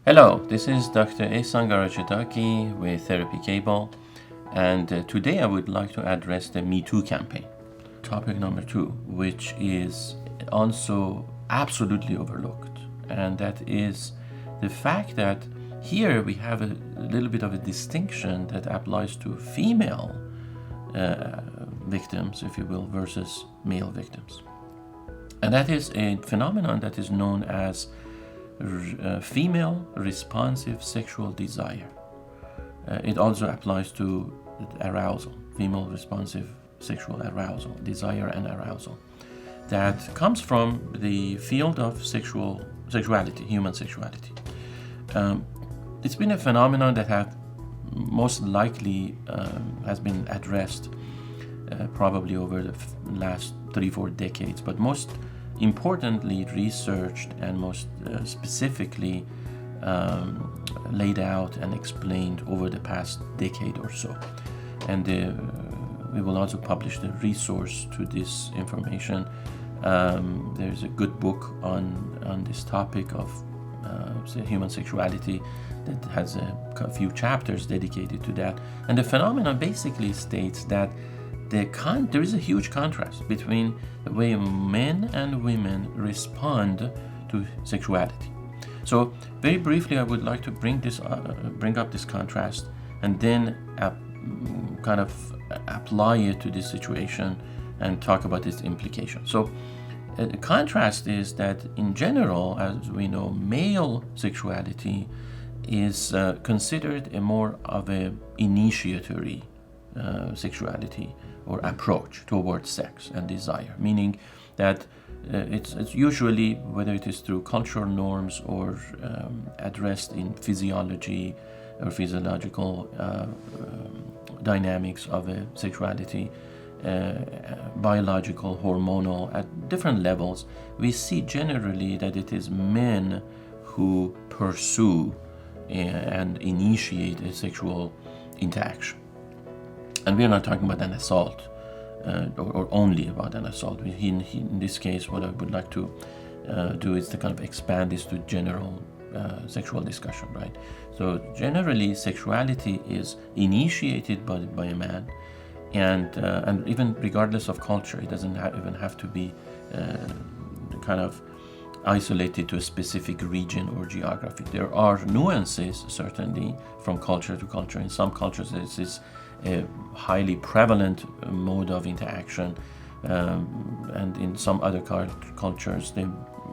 Hello, this is Dr. Ehsan Garachidaki with Therapy Cable, and today I would like to address the Me Too campaign. Topic number 2, which is also absolutely overlooked, and that is the fact that here we have a little bit of a distinction that applies to female victims, if you will, versus male victims. And that is a phenomenon that is known as female responsive sexual desire. It also applies to arousal, female responsive sexual arousal, desire and arousal. That comes from the field of sexuality, human sexuality. It's been a phenomenon that have most likely has been addressed probably over the last 3-4 decades, but most importantly researched and most specifically laid out and explained over the past decade or so. And we will also publish the resource to this information. There's a good book on this topic of human sexuality that has a few chapters dedicated to that. And the phenomenon basically states that there is a huge contrast between the way men and women respond to sexuality. So very briefly, I would like to bring up this contrast and then kind of apply it to this situation and talk about its implications. So the contrast is that in general, as we know, male sexuality is considered a more of a initiatory sexuality or approach towards sex and desire, meaning that it's usually, whether it is through cultural norms or addressed in physiology or physiological dynamics of a sexuality, biological, hormonal, at different levels, we see generally that it is men who pursue and initiate a sexual interaction. And we are not talking about an assault or only about an assault. In this case, what I would like to do is to kind of expand this to general sexual discussion, right? So generally, sexuality is initiated by a man, and even regardless of culture, it doesn't even have to be kind of isolated to a specific region or geography. There are nuances, certainly, from culture to culture. In some cultures, this is a highly prevalent mode of interaction, and in some other cultures,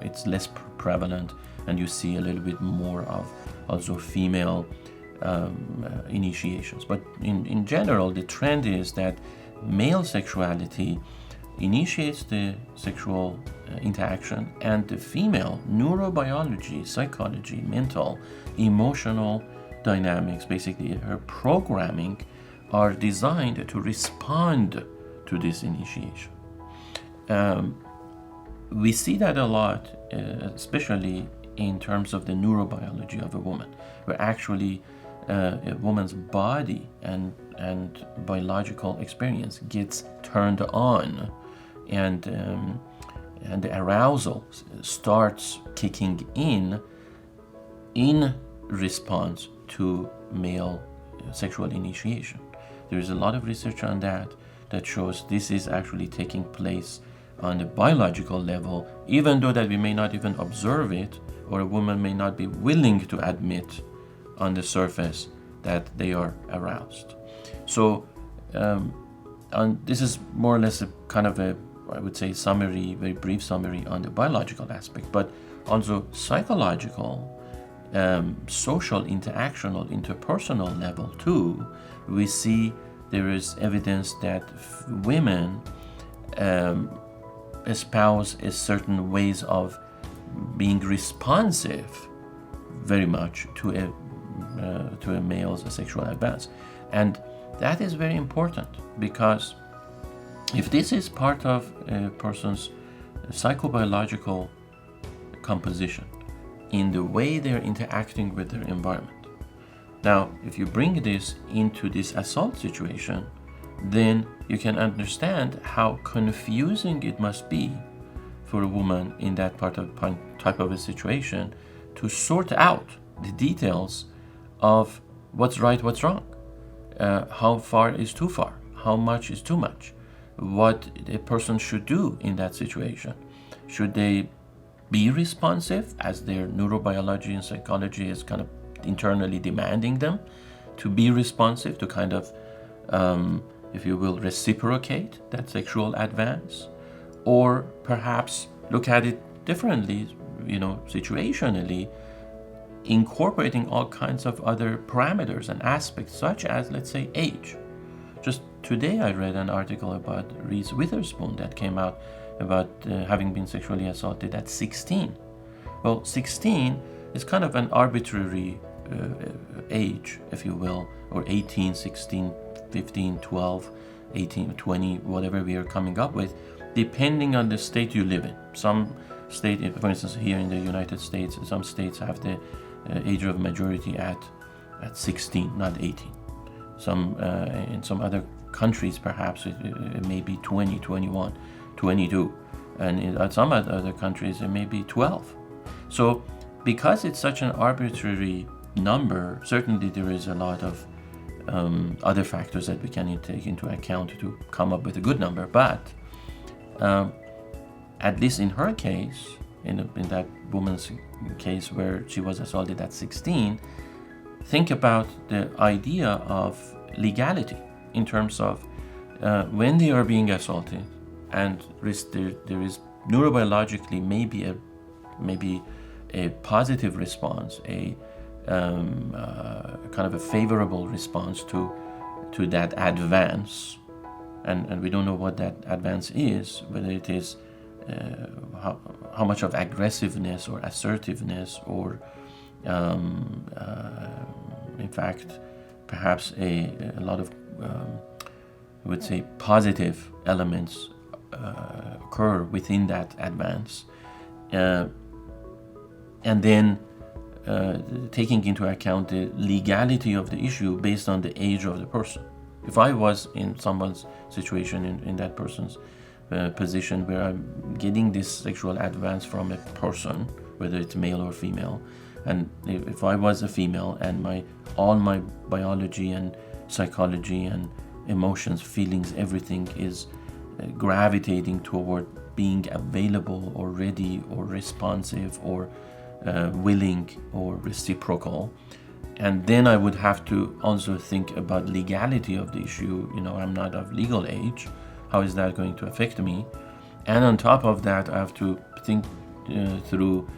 it's less prevalent, and you see a little bit more of also female initiations. But in general, the trend is that male sexuality initiates the sexual interaction, and the female neurobiology, psychology, mental, emotional dynamics, basically her programming, are designed to respond to this initiation. We see that a lot, especially in terms of the neurobiology of a woman, where actually a woman's body and biological experience gets turned on, and the arousal starts kicking in response to male sexual initiation. There is a lot of research on that shows this is actually taking place on the biological level, even though that we may not even observe it, or a woman may not be willing to admit on the surface that they are aroused. So this is more or less a kind of a, I would say, summary, very brief summary on the biological aspect, but also psychological, social, interactional, interpersonal level too. We see there is evidence that women espouse a certain ways of being responsive very much to a male's sexual advance. And that is very important, because if this is part of a person's psychobiological composition in the way they're interacting with their environment. Now, if you bring this into this assault situation, then you can understand how confusing it must be for a woman in that type of a situation to sort out the details of what's right, what's wrong, how far is too far, how much is too much, what a person should do in that situation. Should they be responsive, as their neurobiology and psychology is kind of internally demanding them to be responsive, to kind of, if you will, reciprocate that sexual advance? Or perhaps look at it differently, situationally, incorporating all kinds of other parameters and aspects, such as, let's say, age. Just today I read an article about Reese Witherspoon that came out about having been sexually assaulted at 16. Well, 16 is kind of an arbitrary age, if you will, or 18, 16, 15, 12, 18, 20, whatever we are coming up with, depending on the state you live in. Some state, for instance, here in the United States, some states have the age of majority at 16, not 18. In some other countries, perhaps it may be 20, 21, 22, and in some other countries it may be 12. So because it's such an arbitrary number, certainly there is a lot of other factors that we can take into account to come up with a good number. But at least in her case, in that woman's case where she was assaulted at 16, think about the idea of legality in terms of when they are being assaulted, and there is neurobiologically maybe a positive response, a kind of a favorable response to that advance, and we don't know what that advance is, whether it is how much of aggressiveness or assertiveness, or in fact perhaps a lot of I would say positive elements occur within that advance, and then taking into account the legality of the issue based on the age of the person. If I was in someone's situation, in that person's position where I'm getting this sexual advance from a person, whether it's male or female, and if I was a female and all my biology and psychology and emotions, feelings, everything is gravitating toward being available or ready or responsive or willing or reciprocal, and then I would have to also think about legality of the issue. I'm not of legal age. How is that going to affect me? And on top of that, I have to think through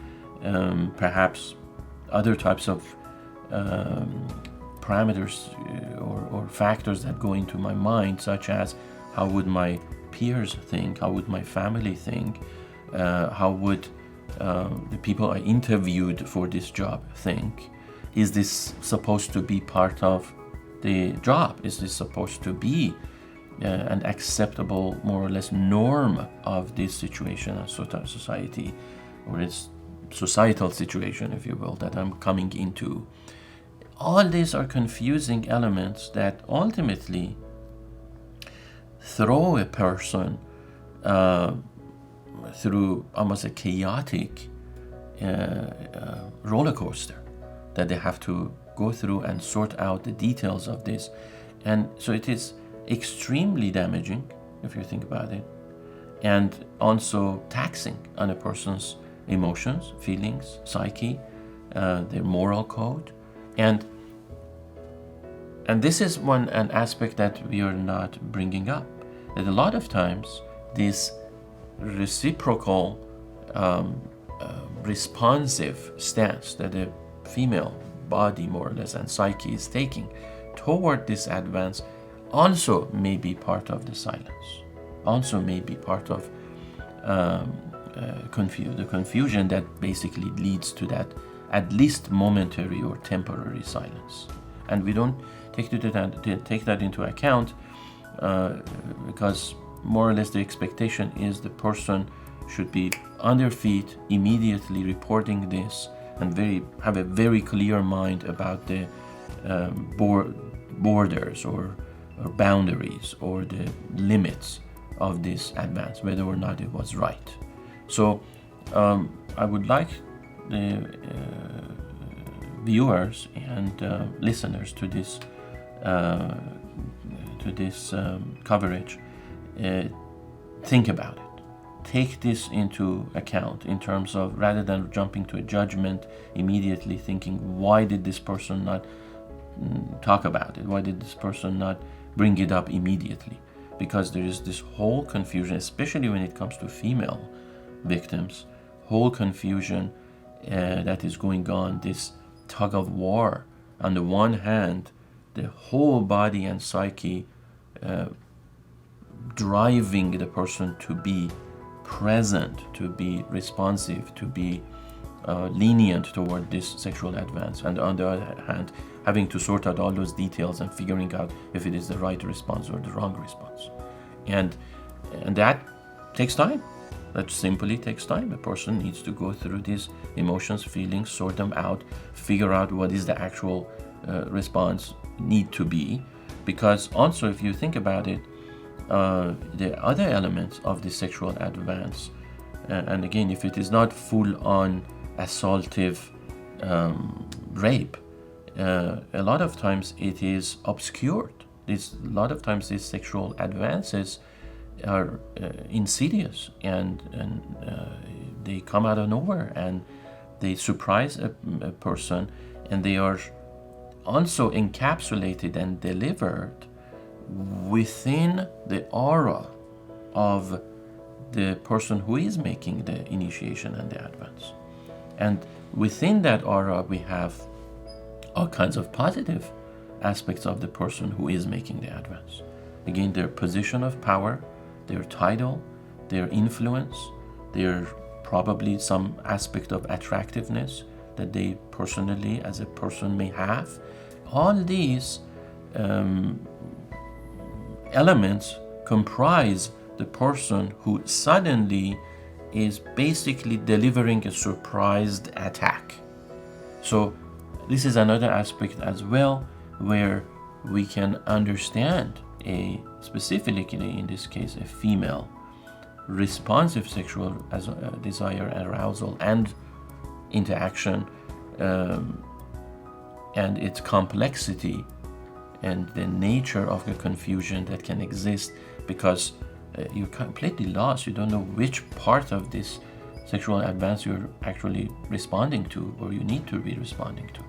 perhaps other types of parameters or factors that go into my mind, such as how would my peers think, how would my family think, how would the people I interviewed for this job think. Is this supposed to be part of the job? Is this supposed to be an acceptable, more or less, norm of this situation of society, or its societal situation, if you will, that I'm coming into? All these are confusing elements that ultimately throw a person through almost a chaotic roller coaster that they have to go through and sort out the details of this. And so it is extremely damaging, if you think about it, and also taxing on a person's emotions, feelings, psyche, their moral code. And this is an aspect that we are not bringing up, that a lot of times this reciprocal responsive stance that the female body, more or less, and psyche is taking toward this advance also may be part of the silence, also may be part of the confusion that basically leads to that at least momentary or temporary silence. And we don't take that into account because more or less the expectation is the person should be on their feet immediately reporting this, and have a very clear mind about the borders or boundaries or the limits of this advance, whether or not it was right. So I would like the viewers and listeners to this coverage think about it. Take this into account in terms of, rather than jumping to a judgment immediately, thinking, why did this person not talk about it? Why did this person not bring it up immediately? Because there is this whole confusion, especially when it comes to female victims, whole confusion that is going on, this tug of war. On the one hand, the whole body and psyche driving the person to be present, to be responsive, to be lenient toward this sexual advance, and on the other hand, having to sort out all those details and figuring out if it is the right response or the wrong response. And that takes time. That simply takes time. A person needs to go through these emotions, feelings, sort them out, figure out what is the actual response need to be. Because also, if you think about it, the other elements of the sexual advance, and again, if it is not full-on assaultive rape, a lot of times it is obscured. A lot of times these sexual advances are insidious, and they come out of nowhere, and they surprise a person, and they are also encapsulated and delivered within the aura of the person who is making the initiation and the advance. And within that aura, we have all kinds of positive aspects of the person who is making the advance. Again, their position of power, their title, their influence, their probably some aspect of attractiveness that they personally, as a person, may have. All these elements comprise the person who suddenly is basically delivering a surprised attack. So this is another aspect as well where we can understand specifically in this case, a female responsive sexual desire, arousal, and interaction, and its complexity and the nature of the confusion that can exist, because you're completely lost. You don't know which part of this sexual advance you're actually responding to, or you need to be responding to.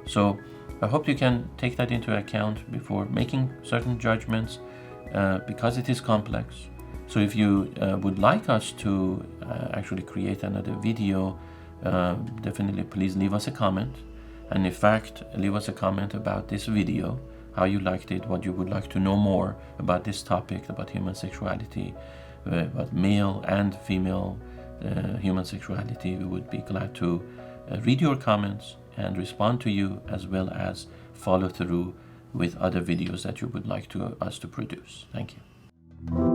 So I hope you can take that into account before making certain judgments, because it is complex. So if you would like us to actually create another video, definitely please leave us a comment. And in fact, leave us a comment about this video, how you liked it, what you would like to know more about this topic, about human sexuality, about male and female human sexuality. We would be glad to read your comments and respond to you, as well as follow through with other videos that you would like us to produce. Thank you.